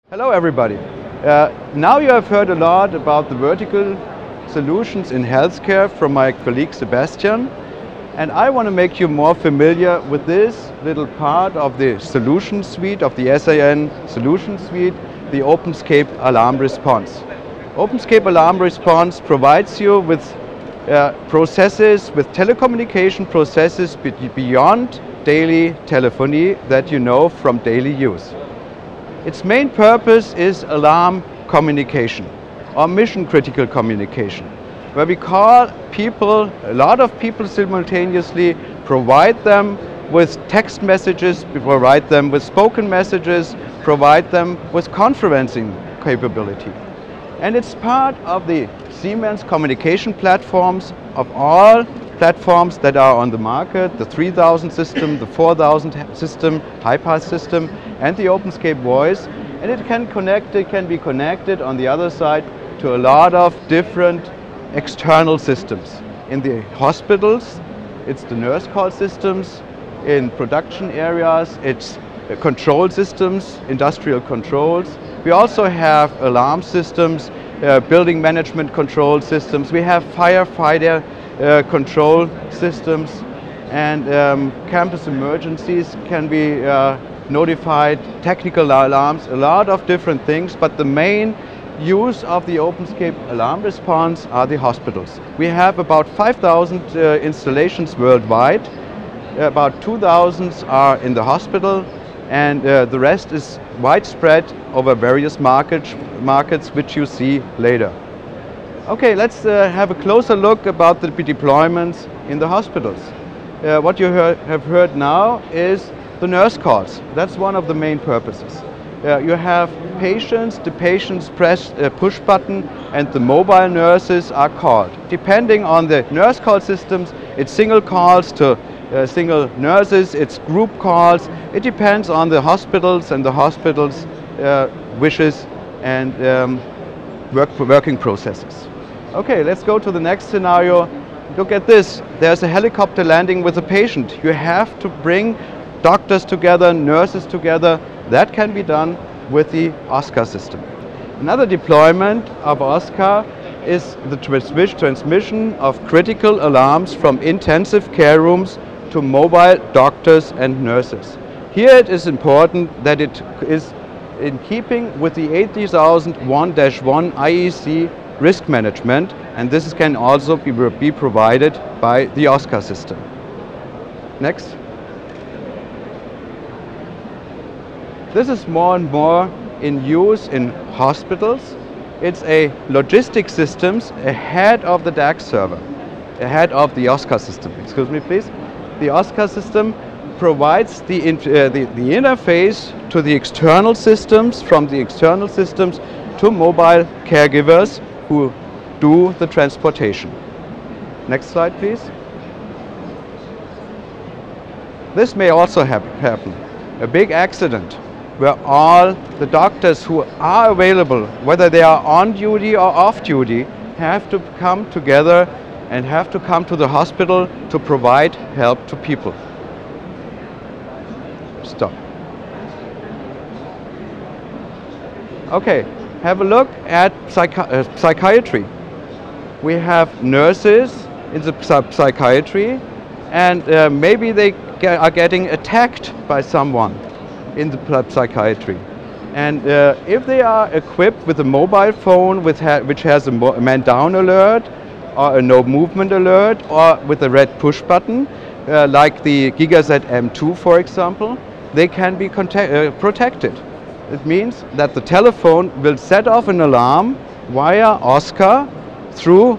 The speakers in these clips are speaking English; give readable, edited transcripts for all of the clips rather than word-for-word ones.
Hello everybody. Now you have heard a lot about the vertical solutions in healthcare from my colleague Sebastian, and I want to make you more familiar with this little part of the solution suite, of the SAN solution suite, the OpenScape Alarm Response. OpenScape Alarm Response provides you with processes, with telecommunication processes beyond daily telephony that you know from daily use. Its main purpose is alarm communication or mission critical communication, where we call people, a lot of people simultaneously, provide them with text messages, provide them with spoken messages, provide them with conferencing capability. And it's part of the Siemens communication platforms, of all platforms that are on the market, the 3000 system, the 4000 system, high-pass system, and the OpenScape Voice. And it can be connected on the other side to a lot of different external systems. In the hospitals, it's the nurse call systems. In production areas, it's control systems, industrial controls. We also have alarm systems, building management control systems. We have firefighter control systems, and campus emergencies can be notified, technical alarms, a lot of different things, but the main use of the OpenScape Alarm Response are the hospitals. We have about 5,000 installations worldwide. About 2,000 are in the hospital, and the rest is widespread over various markets which you see later. Okay, let's have a closer look about the deployments in the hospitals. What you have heard now is the nurse calls. That's one of the main purposes. You have patients, the patients press a push button and the mobile nurses are called. Depending on the nurse call systems, it's single calls to single nurses, it's group calls. It depends on the hospitals and the hospitals' wishes and working processes. Okay, let's go to the next scenario. Look at this. There's a helicopter landing with a patient. You have to bring doctors together, nurses together. That can be done with the OSCAR system. Another deployment of OSCAR is the transmission of critical alarms from intensive care rooms to mobile doctors and nurses. Here it is important that it is in keeping with the 8001-1 IEC risk management, and this can also be provided by the OSCAR system. Next. This is more and more in use in hospitals. It's a logistic systems ahead of the DAX server, ahead of the OSCAR system. Excuse me, please. The OSCAR system provides the interface to the external systems, from the external systems to mobile caregivers who do the transportation. Next slide, please. This may also happen. A big accident where all the doctors who are available, whether they are on duty or off duty, have to come together and have to come to the hospital to provide help to people. Stop. Okay, have a look at psychiatry. We have nurses in the psychiatry, and maybe they are getting attacked by someone in the psychiatry. And if they are equipped with a mobile phone which has a man down alert, or a no movement alert, or with a red push button, like the GigaZ M2 for example, they can be protected. It means that the telephone will set off an alarm via OSCAR through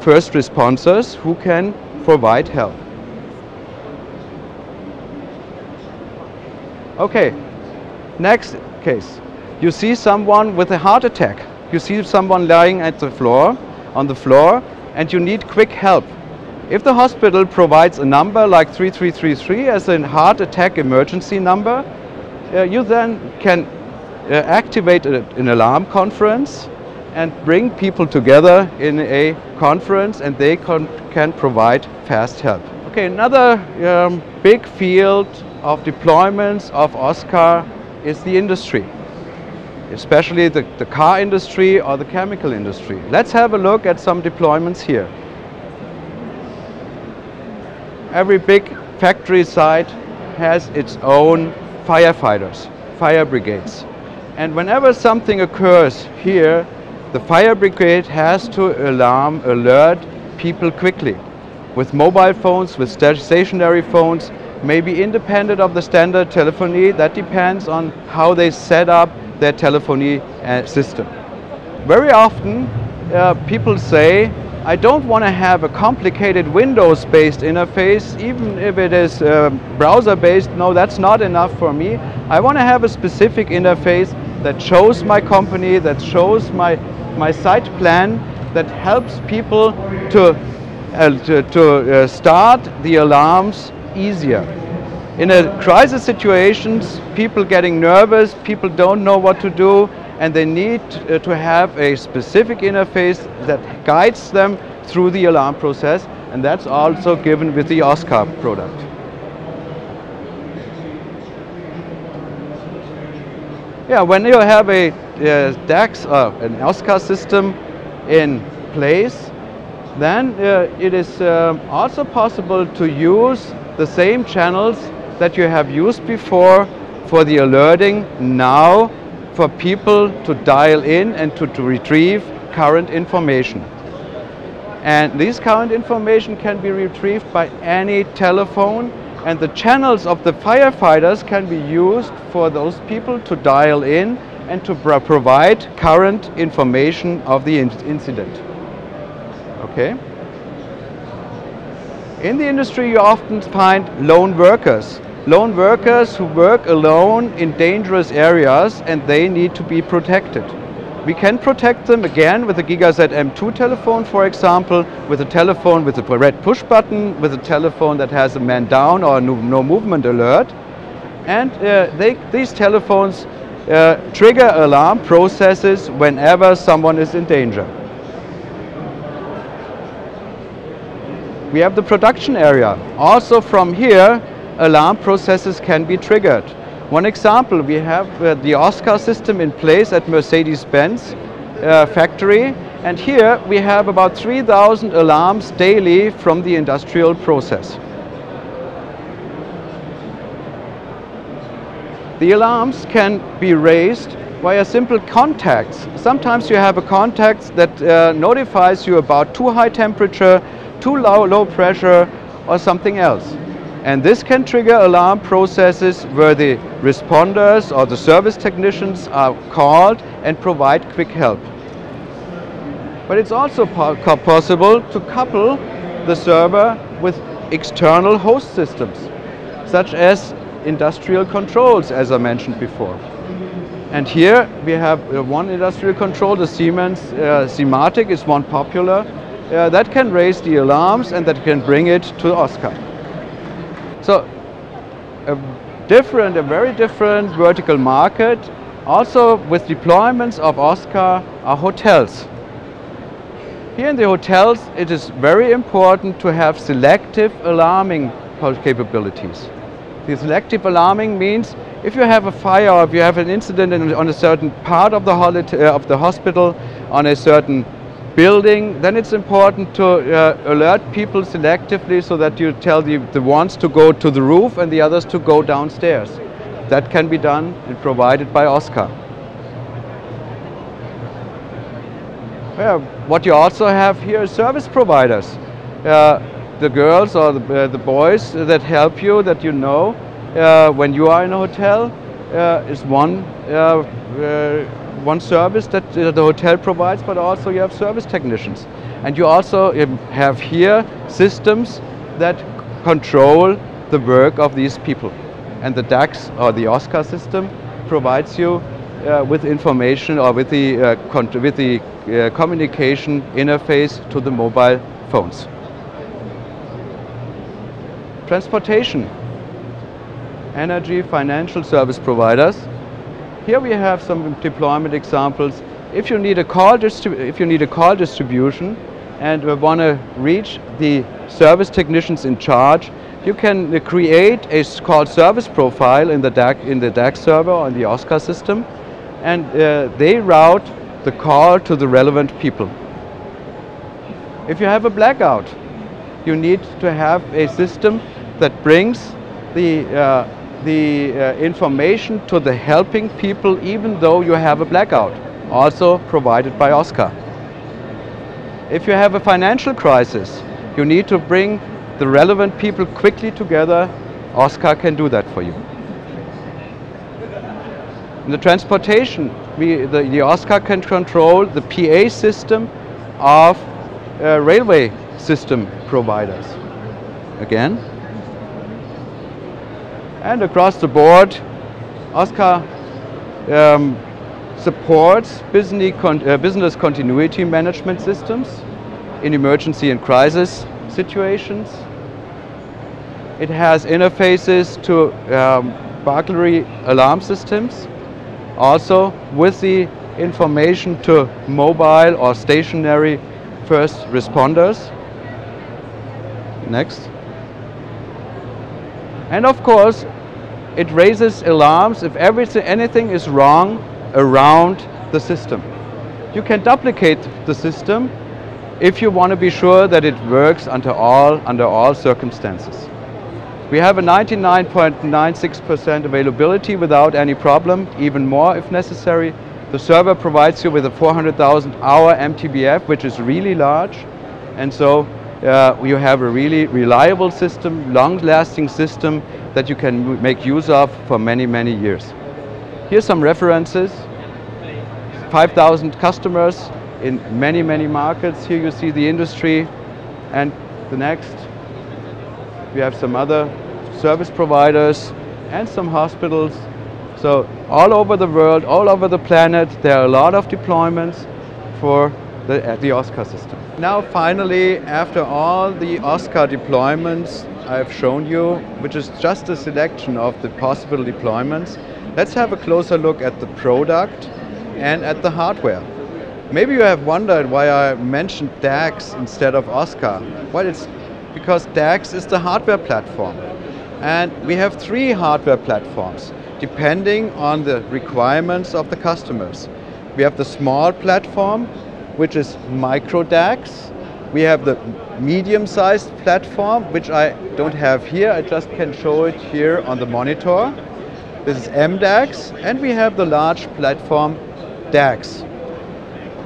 first responders who can provide help. Okay, next case. You see someone with a heart attack. You see someone lying at the floor, on the floor, and you need quick help. If the hospital provides a number like 3333 as a heart attack emergency number, you then can activate an alarm conference and bring people together in a conference, and they can provide fast help. Okay, another big field of deployments of OSCAR is the industry. especially the car industry or the chemical industry. Let's have a look at some deployments here. Every big factory site has its own firefighters, fire brigades. And whenever something occurs here, the fire brigade has to alert people quickly with mobile phones, with stationary phones, maybe independent of the standard telephony. That depends on how they set up their telephony system. Very often people say, I don't want to have a complicated Windows-based interface, even if it is browser-based. No, that's not enough for me. I want to have a specific interface that shows my company, that shows my site plan, that helps people to start the alarms easier. In a crisis situations, people getting nervous, people don't know what to do, and they need to have a specific interface that guides them through the alarm process, and that's also given with the OSCAR product. Yeah, when you have a DAX, an OSCAR system in place, then it is also possible to use the same channels that you have used before for the alerting now, for people to dial in and to retrieve current information. And this current information can be retrieved by any telephone, and the channels of the firefighters can be used for those people to dial in and to provide current information of the incident. Okay? In the industry you often find lone workers who work alone in dangerous areas, and they need to be protected. We can protect them again with the GigaZ M2 telephone, for example, with a telephone with a red push button, with a telephone that has a man down or no movement alert. And these telephones trigger alarm processes whenever someone is in danger. We have the production area. Also from here, alarm processes can be triggered. One example, we have the OSCAR system in place at Mercedes-Benz factory, and here we have about 3,000 alarms daily from the industrial process. The alarms can be raised via simple contacts. Sometimes you have a contact that notifies you about too high temperature, too low pressure, or something else. And this can trigger alarm processes where the responders or the service technicians are called and provide quick help. But it's also possible to couple the server with external host systems, such as industrial controls, as I mentioned before. And here we have one industrial control, the Siemens Simatic is one popular, that can raise the alarms and that can bring it to OSCAR. So a very different vertical market, also with deployments of OSCAR, are hotels. Here in the hotels, it is very important to have selective alarming capabilities. The selective alarming means if you have a fire or if you have an incident on a certain part of the hospital, on a certain building, then it's important to alert people selectively so that you tell the ones to go to the roof and the others to go downstairs. That can be done and provided by OSCAR. What you also have here is service providers. The girls or the boys that help you, that you know, when you are in a hotel, is one service that the hotel provides, but also you have service technicians. And you also have here systems that control the work of these people. And the DAX or the OSCAR system provides you with information or with the communication interface to the mobile phones. Transportation, energy, financial service providers. Here we have some deployment examples. If you need a call distribution and want to reach the service technicians in charge, you can create a call service profile in the DAX server on the OSCAR system, and they route the call to the relevant people. If you have a blackout, you need to have a system that brings the information to the helping people even though you have a blackout, also provided by OSCAR. If you have a financial crisis, you need to bring the relevant people quickly together. OSCAR can do that for you. In the transportation, the OSCAR can control the PA system of railway system providers. Again. And across the board, OSCAR supports business continuity management systems in emergency and crisis situations. It has interfaces to burglary alarm systems, also with the information to mobile or stationary first responders. Next. And of course, it raises alarms if anything is wrong around the system. You can duplicate the system if you want to be sure that it works under all circumstances. We have a 99.96% availability without any problem, even more if necessary. The server provides you with a 400,000 hour MTBF, which is really large, and so you have a really reliable system, long-lasting system that you can make use of for many, many years. Here's some references. 5,000 customers in many, many markets. Here you see the industry, and the next we have some other service providers and some hospitals. So all over the world, all over the planet, there are a lot of deployments for the OSCAR system. Now finally, after all the OSCAR deployments I've shown you, which is just a selection of the possible deployments, let's have a closer look at the product and at the hardware. Maybe you have wondered why I mentioned DAX instead of OSCAR. Well, it's because DAX is the hardware platform. And we have 3 hardware platforms, depending on the requirements of the customers. We have the small platform, which is micro DAX. We have the medium-sized platform, which I don't have here. I just can show it here on the monitor. This is MDAX. And we have the large platform DAX.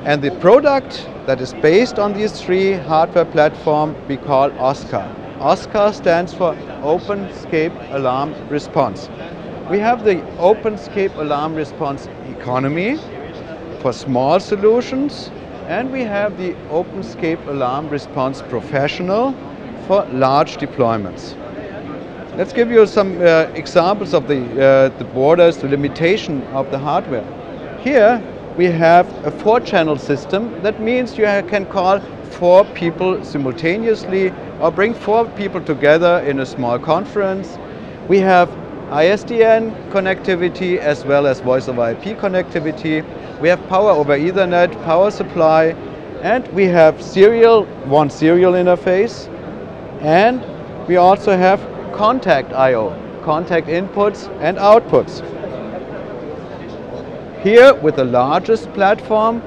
And the product that is based on these 3 hardware platforms we call OSCAR. OSCAR stands for OpenScape Alarm Response. We have the OpenScape Alarm Response Economy for small solutions, and we have the OpenScape Alarm Response Professional for large deployments. Let's give you some examples of the borders, the limitation of the hardware. Here we have a 4-channel system. That means you can call 4 people simultaneously or bring 4 people together in a small conference. We have ISDN connectivity as well as voice over IP connectivity. We have power over Ethernet, power supply, and we have one serial interface, and we also have contact I/O, contact inputs and outputs. Here, with the largest platform,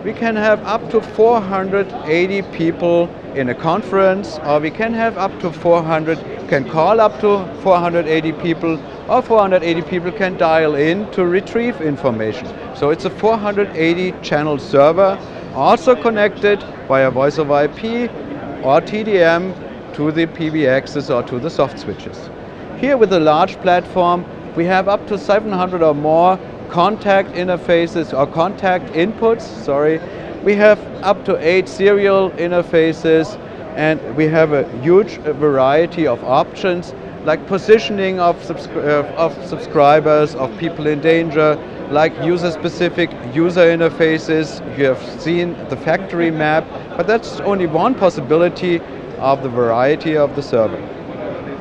we can have up to 480 people in a conference, or we can have up to can call up to 480 people, or 480 people can dial in to retrieve information. So it's a 480 channel server, also connected via voice over IP or TDM to the PBXs or to the soft switches. Here with a large platform, we have up to 700 or more contact interfaces or contact inputs, sorry. We have up to 8 serial interfaces, and we have a huge variety of options like positioning of subscribers, of people in danger, like user-specific user interfaces. You have seen the factory map, but that's only one possibility of the variety of the server.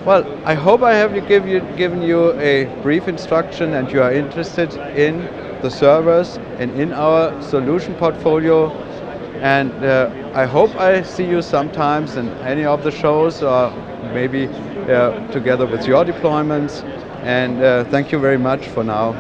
Well, I hope I have given you a brief instruction and you are interested in the servers and in our solution portfolio. And I hope I see you sometimes in any of the shows, or maybe together with your deployments. And thank you very much for now.